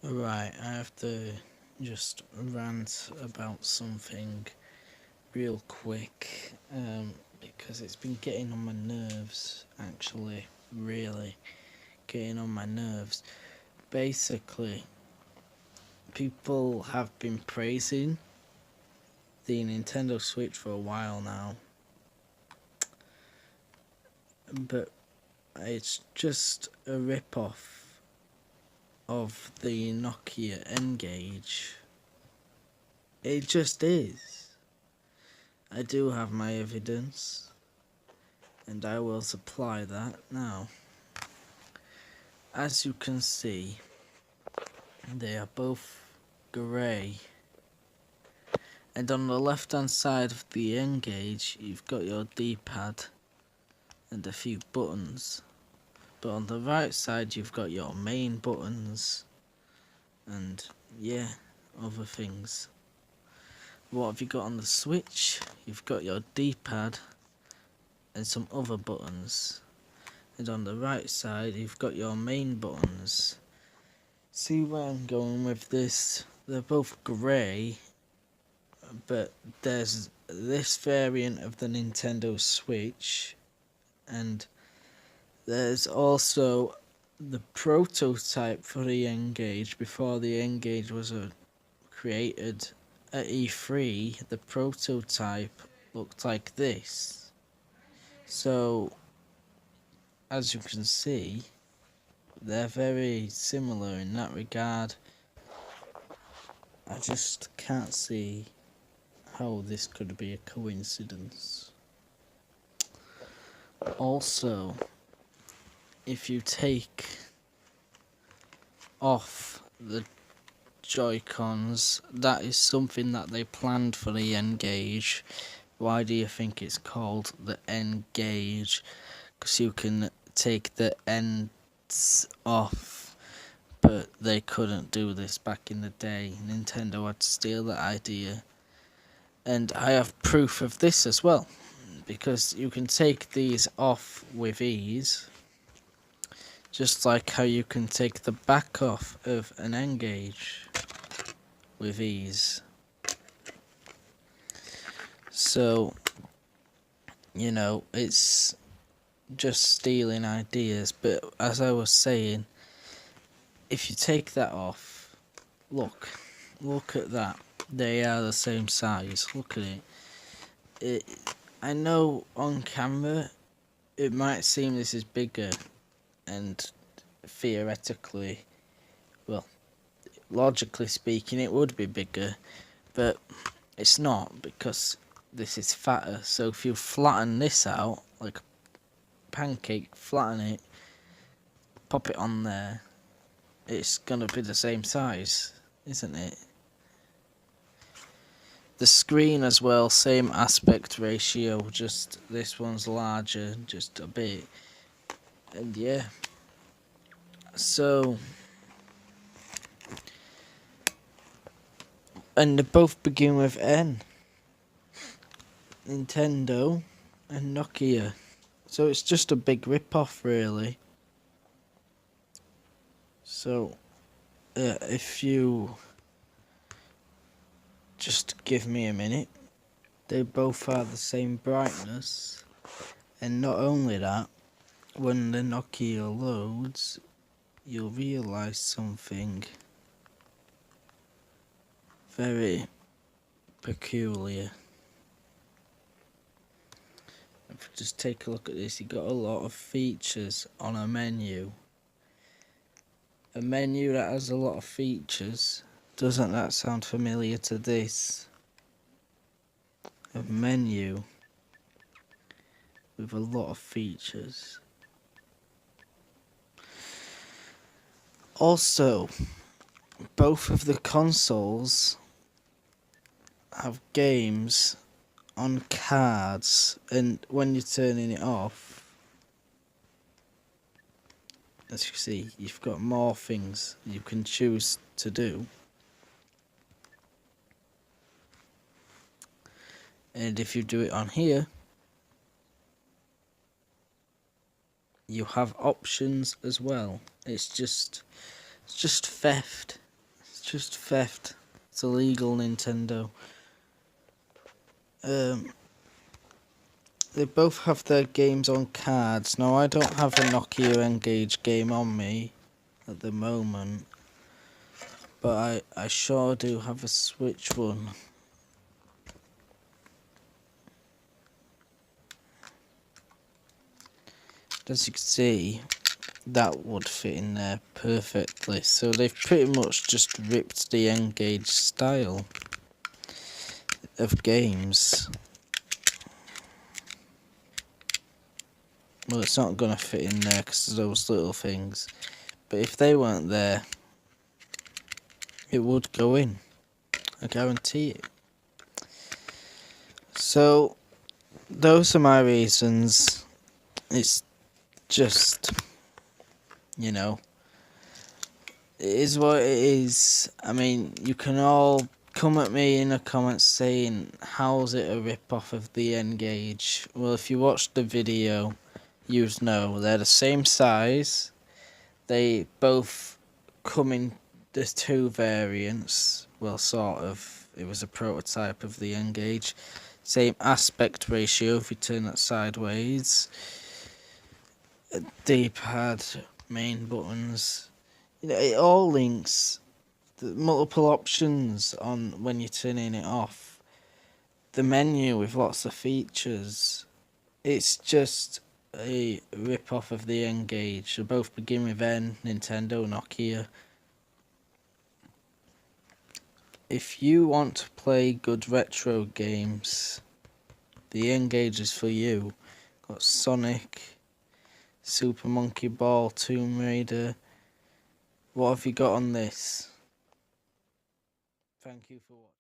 Right, I have to just rant about something real quick, because it's been getting on my nerves, actually, really getting on my nerves. Basically, people have been praising the Nintendo Switch for a while now, but it's just a rip-off of the Nokia N-Gage. It just is. I do have my evidence, and I will supply that now. As you can see, they are both grey, and on the left hand side of the N-Gage you've got your D-pad and a few buttons, but on the right side you've got your main buttons and yeah, other things. What have you got on the Switch? You've got your D-pad and some other buttons, and on the right side you've got your main buttons. See where I'm going with this? They're both grey, but there's this variant of the Nintendo Switch, and there's also the prototype for the N-Gage before the N-Gage was created at E3. The prototype looked like this. So, as you can see, they're very similar in that regard. I just can't see how this could be a coincidence. Also, if you take off the Joy-Cons, that is something that they planned for the N-Gage. Why do you think it's called the N-Gage? Because you can take the ends off, but they couldn't do this back in the day. Nintendo had to steal that idea. And I have proof of this as well, because you can take these off with ease, just like how you can take the back off of an N-Gage with ease. So, you know, it's just stealing ideas, but as I was saying, if you take that off, look at that. They are the same size. Look at it. I know on camera it might seem this is bigger, and theoretically, well, logically speaking, it would be bigger, but it's not, because this is fatter. So if you flatten this out like a pancake, flatten it, pop it on there, it's gonna be the same size, isn't it? The screen as well, same aspect ratio, just this one's larger, just a bit. And yeah, so, and they both begin with N. Nintendo and Nokia. So it's just a big rip-off, really. So, if you just give me a minute. They both are the same brightness, and not only that, when the Nokia loads, you'll realise something very peculiar. If you just take a look at this, you've got a lot of features on a menu. A menu that has a lot of features. Doesn't that sound familiar to this? A menu with a lot of features. Also, both of the consoles have games on cards, and when you're turning it off, as you see, you've got more things you can choose to do. And if you do it on here, you have options as well. It's just theft. just theft. It's illegal, Nintendo. They both have their games on cards. Now, I don't have a Nokia N-Gage game on me at the moment, but I sure do have a Switch one. As you can see, that would fit in there perfectly. So they've pretty much just ripped the N-Gage style of games. Well, it's not going to fit in there because of those little things. But if they weren't there, it would go in. I guarantee it. So, those are my reasons. It's just, you know, it is what it is. I mean, you can all come at me in the comments saying, how's it a rip-off of the N-Gage? Well, if you watched the video, you'd know they're the same size. They both come in the two variants. Well, sort of. It was a prototype of the N-Gage. Same aspect ratio if you turn that sideways. D-pad, main buttons. You know, it all links. The multiple options on when you're turning it off. The menu with lots of features. It's just a rip-off of the N-Gage. They both begin with N, Nintendo, Nokia. If you want to play good retro games, the N-Gage is for you. Got Sonic, Super Monkey Ball, Tomb Raider. What have you got on this? Thank you for watching.